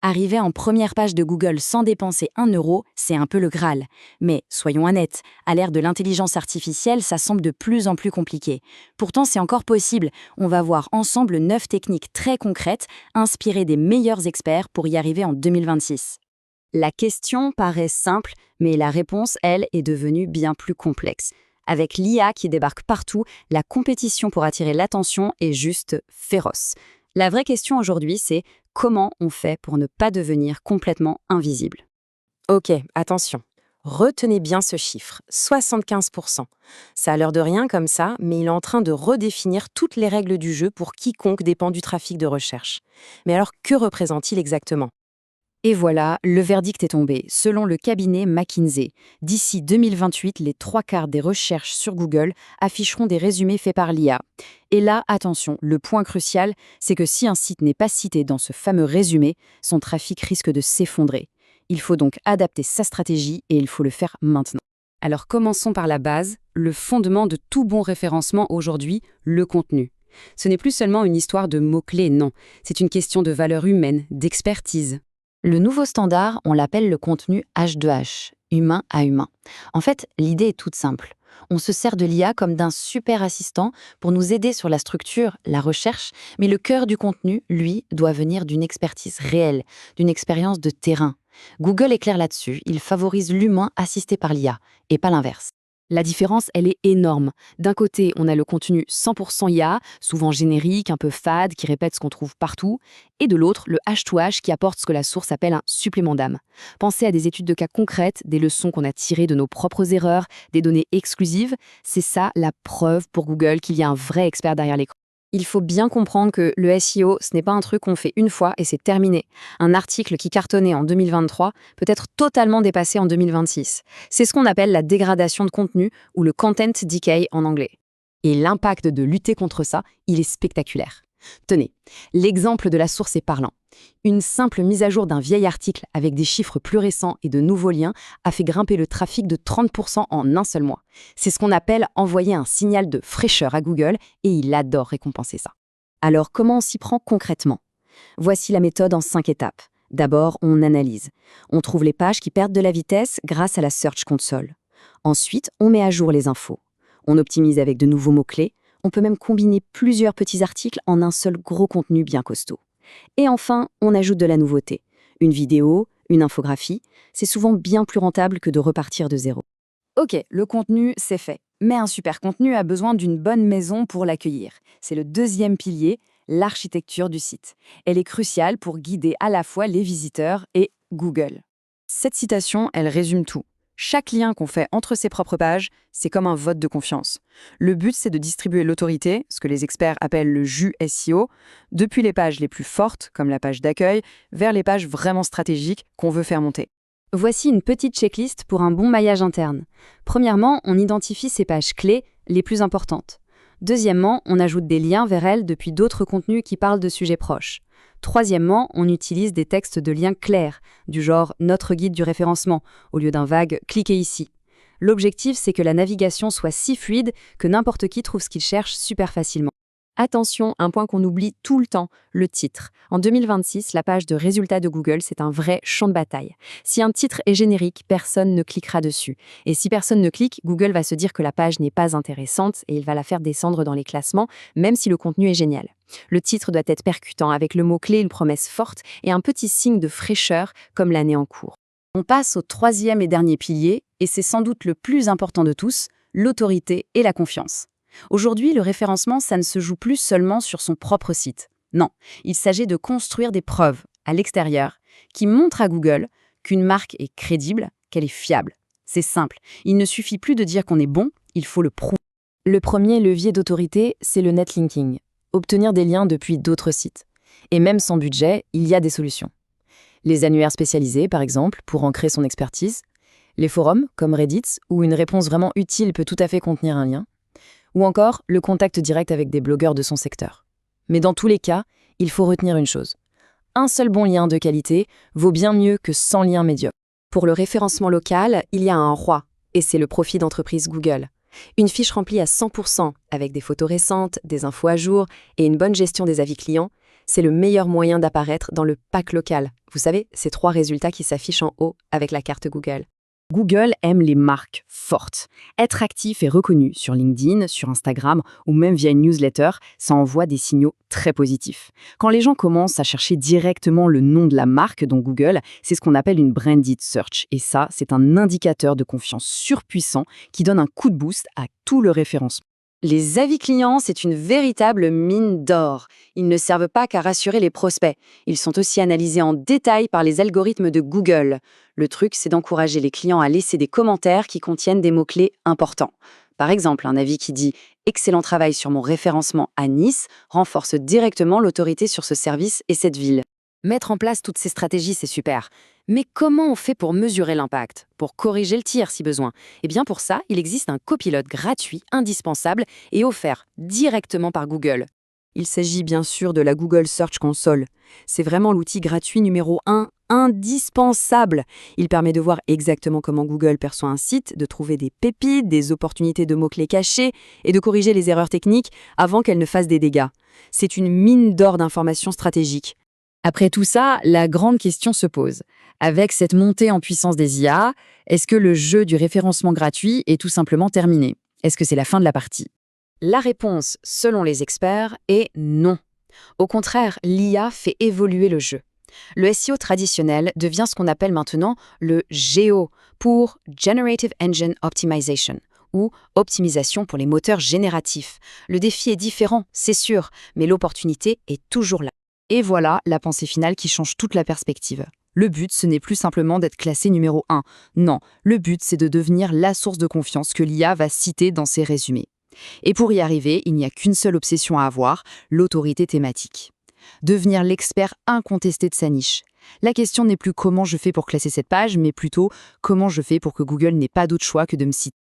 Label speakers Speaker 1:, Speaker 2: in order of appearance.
Speaker 1: Arriver en première page de Google sans dépenser 1 euro, c'est un peu le Graal. Mais, soyons honnêtes, à l'ère de l'intelligence artificielle, ça semble de plus en plus compliqué. Pourtant, c'est encore possible. On va voir ensemble 9 techniques très concrètes, inspirées des meilleurs experts pour y arriver en 2026. La question paraît simple, mais la réponse, elle, est devenue bien plus complexe. Avec l'IA qui débarque partout, la compétition pour attirer l'attention est juste féroce. La vraie question aujourd'hui, c'est comment on fait pour ne pas devenir complètement invisible?
Speaker 2: Ok, attention. Retenez bien ce chiffre, 75%. Ça a l'air de rien comme ça, mais il est en train de redéfinir toutes les règles du jeu pour quiconque dépend du trafic de recherche. Mais alors, que représente-t-il exactement?
Speaker 1: Et voilà, le verdict est tombé. Selon le cabinet McKinsey, d'ici 2028, les 3/4 des recherches sur Google afficheront des résumés faits par l'IA. Et là, attention, le point crucial, c'est que si un site n'est pas cité dans ce fameux résumé, son trafic risque de s'effondrer. Il faut donc adapter sa stratégie et il faut le faire maintenant. Alors commençons par la base, le fondement de tout bon référencement aujourd'hui, le contenu. Ce n'est plus seulement une histoire de mots-clés, non. C'est une question de valeur humaine, d'expertise. Le nouveau standard, on l'appelle le contenu H2H, humain à humain. En fait, l'idée est toute simple. On se sert de l'IA comme d'un super assistant pour nous aider sur la structure, la recherche, mais le cœur du contenu, lui, doit venir d'une expertise réelle, d'une expérience de terrain. Google est clair là-dessus, il favorise l'humain assisté par l'IA, et pas l'inverse. La différence, elle est énorme. D'un côté, on a le contenu 100% IA, souvent générique, un peu fade, qui répète ce qu'on trouve partout, et de l'autre, le H2H qui apporte ce que la source appelle un supplément d'âme. Pensez à des études de cas concrètes, des leçons qu'on a tirées de nos propres erreurs, des données exclusives. C'est ça la preuve pour Google qu'il y a un vrai expert derrière l'écran. Il faut bien comprendre que le SEO, ce n'est pas un truc qu'on fait une fois et c'est terminé. Un article qui cartonnait en 2023 peut être totalement dépassé en 2026. C'est ce qu'on appelle la dégradation de contenu ou le content decay en anglais. Et l'impact de lutter contre ça, il est spectaculaire. Tenez, l'exemple de la source est parlant. Une simple mise à jour d'un vieil article avec des chiffres plus récents et de nouveaux liens a fait grimper le trafic de 30% en un seul mois. C'est ce qu'on appelle envoyer un signal de fraîcheur à Google et il adore récompenser ça. Alors comment on s'y prend concrètement? Voici la méthode en 5 étapes. D'abord, on analyse. On trouve les pages qui perdent de la vitesse grâce à la Search Console. Ensuite, on met à jour les infos. On optimise avec de nouveaux mots-clés. On peut même combiner plusieurs petits articles en un seul gros contenu bien costaud. Et enfin, on ajoute de la nouveauté. Une vidéo, une infographie, c'est souvent bien plus rentable que de repartir de zéro. Ok, le contenu, c'est fait. Mais un super contenu a besoin d'une bonne maison pour l'accueillir. C'est le deuxième pilier, l'architecture du site. Elle est cruciale pour guider à la fois les visiteurs et Google. Cette citation, elle résume tout. Chaque lien qu'on fait entre ses propres pages, c'est comme un vote de confiance. Le but, c'est de distribuer l'autorité, ce que les experts appellent le jus SEO, depuis les pages les plus fortes, comme la page d'accueil, vers les pages vraiment stratégiques qu'on veut faire monter. Voici une petite checklist pour un bon maillage interne. Premièrement, on identifie ces pages clés les plus importantes. Deuxièmement, on ajoute des liens vers elles depuis d'autres contenus qui parlent de sujets proches. Troisièmement, on utilise des textes de liens clairs, du genre « Notre guide du référencement » au lieu d'un vague « Cliquez ici ». L'objectif, c'est que la navigation soit si fluide que n'importe qui trouve ce qu'il cherche super facilement. Attention, un point qu'on oublie tout le temps, le titre. En 2026, la page de résultats de Google, c'est un vrai champ de bataille. Si un titre est générique, personne ne cliquera dessus. Et si personne ne clique, Google va se dire que la page n'est pas intéressante et il va la faire descendre dans les classements, même si le contenu est génial. Le titre doit être percutant, avec le mot-clé, une promesse forte et un petit signe de fraîcheur, comme l'année en cours. On passe au troisième et dernier pilier, et c'est sans doute le plus important de tous, l'autorité et la confiance. Aujourd'hui, le référencement, ça ne se joue plus seulement sur son propre site. Non, il s'agit de construire des preuves à l'extérieur qui montrent à Google qu'une marque est crédible, qu'elle est fiable. C'est simple, il ne suffit plus de dire qu'on est bon, il faut le prouver. Le premier levier d'autorité, c'est le netlinking, obtenir des liens depuis d'autres sites. Et même sans budget, il y a des solutions. Les annuaires spécialisés, par exemple, pour ancrer son expertise, les forums, comme Reddit, où une réponse vraiment utile peut tout à fait contenir un lien, ou encore le contact direct avec des blogueurs de son secteur. Mais dans tous les cas, il faut retenir une chose. Un seul bon lien de qualité vaut bien mieux que 100 liens médiocres. Pour le référencement local, il y a un roi, et c'est le profil d'entreprise Google. Une fiche remplie à 100%, avec des photos récentes, des infos à jour et une bonne gestion des avis clients,
Speaker 2: C'est le meilleur moyen d'apparaître dans le pack local. Vous savez, ces 3 résultats qui s'affichent en haut avec la carte Google.
Speaker 1: Google aime les marques fortes. Être actif et reconnu sur LinkedIn, sur Instagram ou même via une newsletter, ça envoie des signaux très positifs. Quand les gens commencent à chercher directement le nom de la marque dans Google, c'est ce qu'on appelle une branded search. Et ça, c'est un indicateur de confiance surpuissant qui donne un coup de boost à tout le référencement.
Speaker 2: Les avis clients, c'est une véritable mine d'or. Ils ne servent pas qu'à rassurer les prospects. Ils sont aussi analysés en détail par les algorithmes de Google. Le truc, c'est d'encourager les clients à laisser des commentaires qui contiennent des mots-clés importants. Par exemple, un avis qui dit « Excellent travail sur mon référencement à Nice » renforce directement l'autorité sur ce service et cette ville. Mettre en place toutes ces stratégies, c'est super. Mais comment on fait pour mesurer l'impact, pour corriger le tir si besoin? Eh bien pour ça, il existe un copilote gratuit, indispensable et offert directement par Google. Il s'agit bien sûr de la Google Search Console. C'est vraiment l'outil gratuit numéro 1, indispensable. Il permet de voir exactement comment Google perçoit un site, de trouver des pépites, des opportunités de mots-clés cachés et de corriger les erreurs techniques avant qu'elles ne fassent des dégâts. C'est une mine d'or d'informations stratégiques.
Speaker 1: Après tout ça, la grande question se pose. Avec cette montée en puissance des IA, est-ce que le jeu du référencement gratuit est tout simplement terminé? Est-ce que c'est la fin de la partie?
Speaker 2: La réponse, selon les experts, est non. Au contraire, l'IA fait évoluer le jeu. Le SEO traditionnel devient ce qu'on appelle maintenant le GEO pour Generative Engine Optimization ou optimisation pour les moteurs génératifs. Le défi est différent, c'est sûr, mais l'opportunité est toujours là.
Speaker 1: Et voilà la pensée finale qui change toute la perspective. Le but, ce n'est plus simplement d'être classé numéro 1. Non, le but, c'est de devenir la source de confiance que l'IA va citer dans ses résumés. Et pour y arriver, il n'y a qu'une seule obsession à avoir, l'autorité thématique. Devenir l'expert incontesté de sa niche. La question n'est plus comment je fais pour classer cette page, mais plutôt comment je fais pour que Google n'ait pas d'autre choix que de me citer.